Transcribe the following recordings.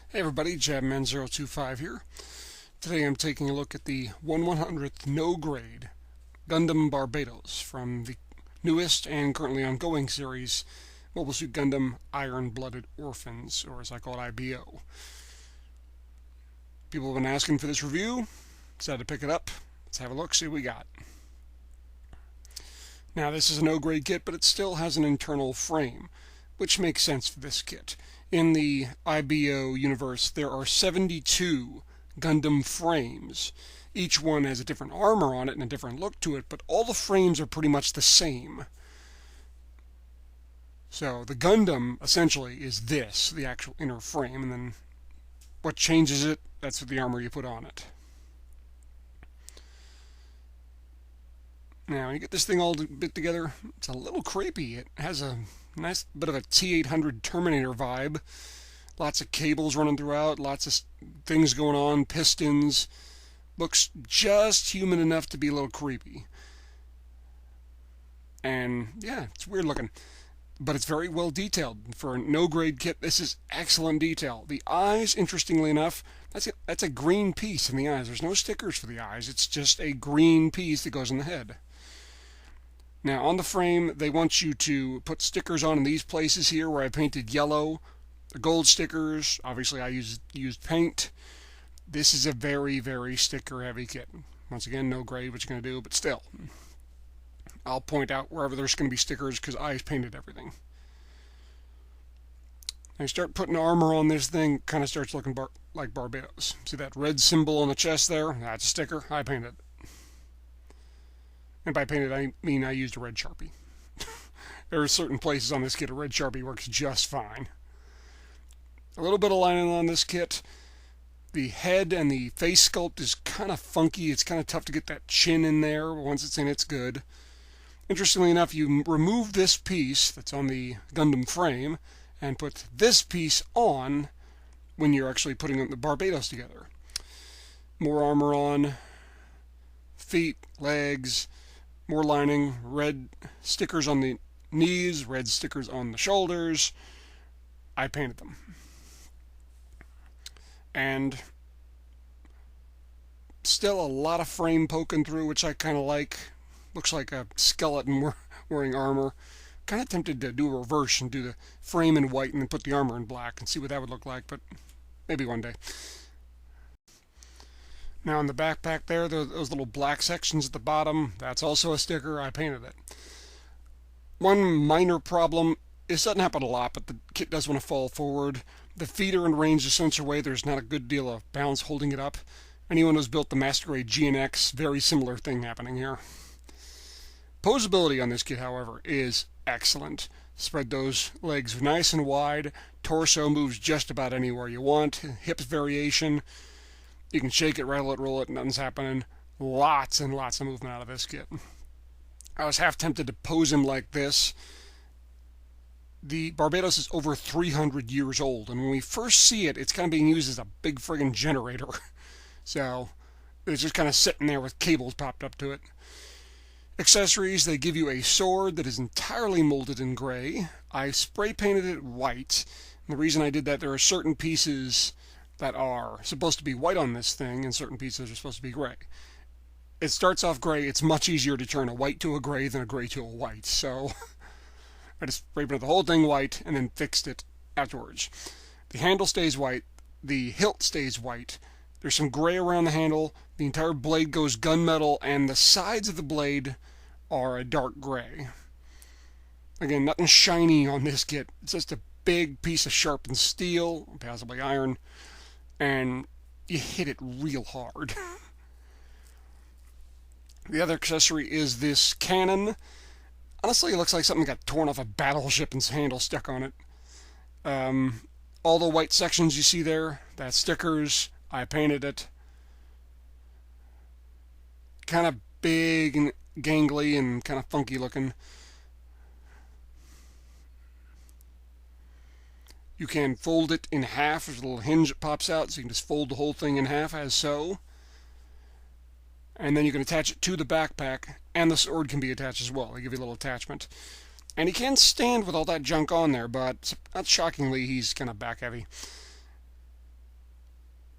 Hey everybody, Jabman025 here. Today I'm taking a look at the 1/100th no grade Gundam Barbatos from the newest and currently ongoing series Mobile Suit Gundam Iron-Blooded Orphans, or as I call it, IBO. People have been asking for this review, decided to pick it up. Let's have a look, see what we got. Now this is a no grade kit, but it still has an internal frame, which makes sense for this kit. In the IBO universe, there are 72 Gundam frames. Each one has a different armor on it and a different look to it, but all the frames are pretty much the same. So the Gundam, essentially, is this, the actual inner frame, and then what changes it, that's the armor you put on it. Now, when you get this thing all bit together, it's a little creepy. It has a nice bit of a T-800 Terminator vibe. Lots of cables running throughout, lots of things going on, pistons. Looks just human enough to be a little creepy. And yeah, it's weird looking. But it's very well detailed. For a no-grade kit, this is excellent detail. The eyes, interestingly enough, that's a green piece in the eyes. There's no stickers for the eyes. It's just a green piece that goes in the head. Now, on the frame, they want you to put stickers on in these places here where I painted yellow. The gold stickers, obviously I used paint. This is a very, very sticker-heavy kit. Once again, no grade, what you're going to do, but still. I'll point out wherever there's going to be stickers because I painted everything. Now you start putting armor on this thing, kind of starts looking like Barbatos. See that red symbol on the chest there? That's a sticker. I painted it. And by painted, I mean I used a red Sharpie. There are certain places on this kit a red Sharpie works just fine. A little bit of lining on this kit. The head and the face sculpt is kind of funky. It's kind of tough to get that chin in there. Once it's in, it's good. Interestingly enough, you remove this piece that's on the Gundam frame and put this piece on when you're actually putting the Barbatos together. More armor on, feet, legs, more lining, red stickers on the knees, red stickers on the shoulders. I painted them. And still a lot of frame poking through, which I kind of like. Looks like a skeleton wearing armor. Kind of tempted to do a reverse and do the frame in white and then put the armor in black and see what that would look like, but maybe one day. Now in the backpack there, those little black sections at the bottom, that's also a sticker. I painted it. One minor problem, this doesn't happen a lot, but the kit does want to fall forward. The feet are in range of such a way there's not a good deal of balance holding it up. Anyone who's built the Master Grade G and X, very similar thing happening here. Poseability on this kit, however, is excellent. Spread those legs nice and wide. Torso moves just about anywhere you want. Hips variation. You can shake it, rattle it, roll it, nothing's happening. Lots and lots of movement out of this kit. I was half tempted to pose him like this. The Barbatos is over 300 years old, and when we first see it, it's kind of being used as a big friggin' generator. So, it's just kind of sitting there with cables popped up to it. Accessories, they give you a sword that is entirely molded in gray. I spray painted it white. And the reason I did that, there are certain pieces that are supposed to be white on this thing, and certain pieces are supposed to be gray. It starts off gray. It's much easier to turn a white to a gray than a gray to a white. So I just spray painted the whole thing white and then fixed it afterwards. The handle stays white. The hilt stays white. There's some gray around the handle. The entire blade goes gunmetal, and the sides of the blade are a dark gray. Again, nothing shiny on this kit. It's just a big piece of sharpened steel, possibly iron, and you hit it real hard. The other accessory is this cannon. Honestly, it looks like something got torn off a battleship and handle stuck on it. All the white sections you see there, that's stickers. I painted it. Kind of big and gangly and kind of funky looking. You can fold it in half. There's a little hinge that pops out, so you can just fold the whole thing in half as so. And then you can attach it to the backpack, and the sword can be attached as well. They give you a little attachment. And he can stand with all that junk on there, but not shockingly, he's kind of back heavy.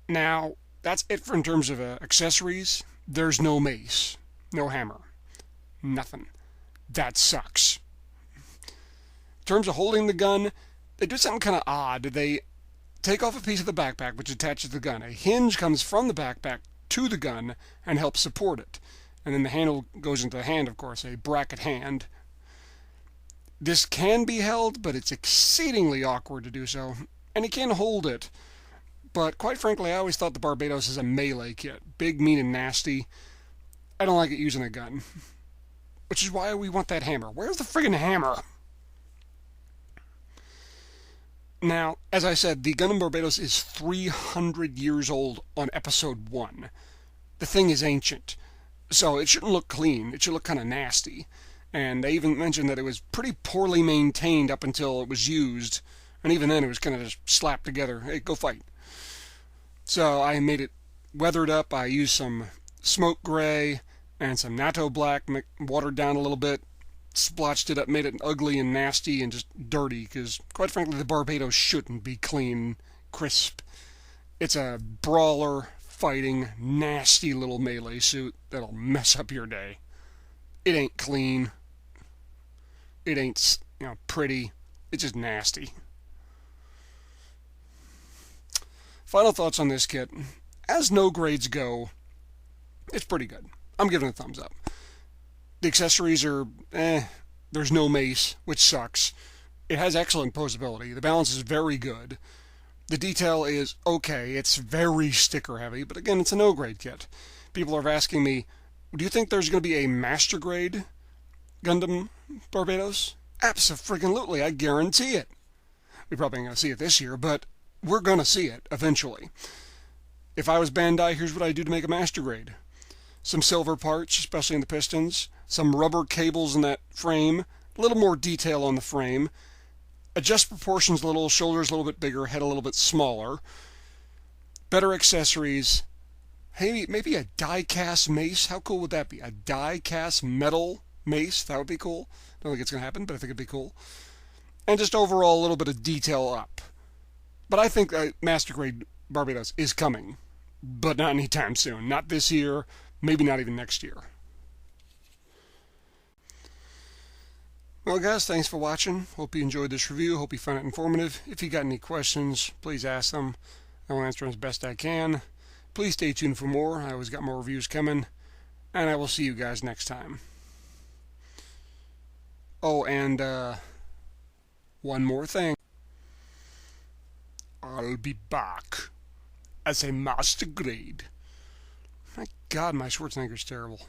Now, that's it for in terms of accessories. There's no mace, no hammer, nothing. That sucks. In terms of holding the gun, they do something kind of odd. They take off a piece of the backpack which attaches the gun. A hinge comes from the backpack to the gun and helps support it. And then the handle goes into the hand, of course, a bracket hand. This can be held, but it's exceedingly awkward to do so. And you can hold it. But quite frankly, I always thought the Barbatos is a melee kit. Big, mean, and nasty. I don't like it using a gun. Which is why we want that hammer. Where's the friggin' hammer? Now, as I said, the Gundam Barbatos is 300 years old on episode 1. The thing is ancient. So it shouldn't look clean. It should look kind of nasty. And they even mentioned that it was pretty poorly maintained up until it was used. And even then it was kind of just slapped together. Hey, go fight. So I made it weathered up. I used some smoke gray and some natto black, watered down a little bit. Splotched it up, made it ugly and nasty and just dirty, because quite frankly the Barbatos shouldn't be clean, crisp. It's a brawler, fighting, nasty little melee suit that'll mess up your day. It ain't clean. It ain't, pretty. It's just nasty. Final thoughts on this kit. As no grades go, it's pretty good. I'm giving it a thumbs up. The accessories are, there's no mace, which sucks. It has excellent poseability. The balance is very good. The detail is okay. It's very sticker heavy, but again, it's a no-grade kit. People are asking me, do you think there's going to be a master grade Gundam Barbatos? Abso-friggin-lutely, I guarantee it. We probably ain't going to see it this year, but we're going to see it eventually. If I was Bandai, here's what I'd do to make a master grade. Some silver parts, especially in the pistons, some rubber cables in that frame, a little more detail on the frame, adjust proportions a little, shoulders a little bit bigger, head a little bit smaller, better accessories, hey, maybe a die-cast mace. How cool would that be? A die-cast metal mace? That would be cool. I don't think it's going to happen, but I think it'd be cool. And just overall a little bit of detail up. But I think Master Grade Barbatos is coming, but not anytime soon. Not this year, maybe not even next year. Well guys, thanks for watching. Hope you enjoyed this review. Hope you found it informative. If you got any questions, please ask them. I will answer them as best I can. Please stay tuned for more. I always got more reviews coming. And I will see you guys next time. Oh, and one more thing. I'll be back as a master grade. My God, my Schwarzenegger's terrible.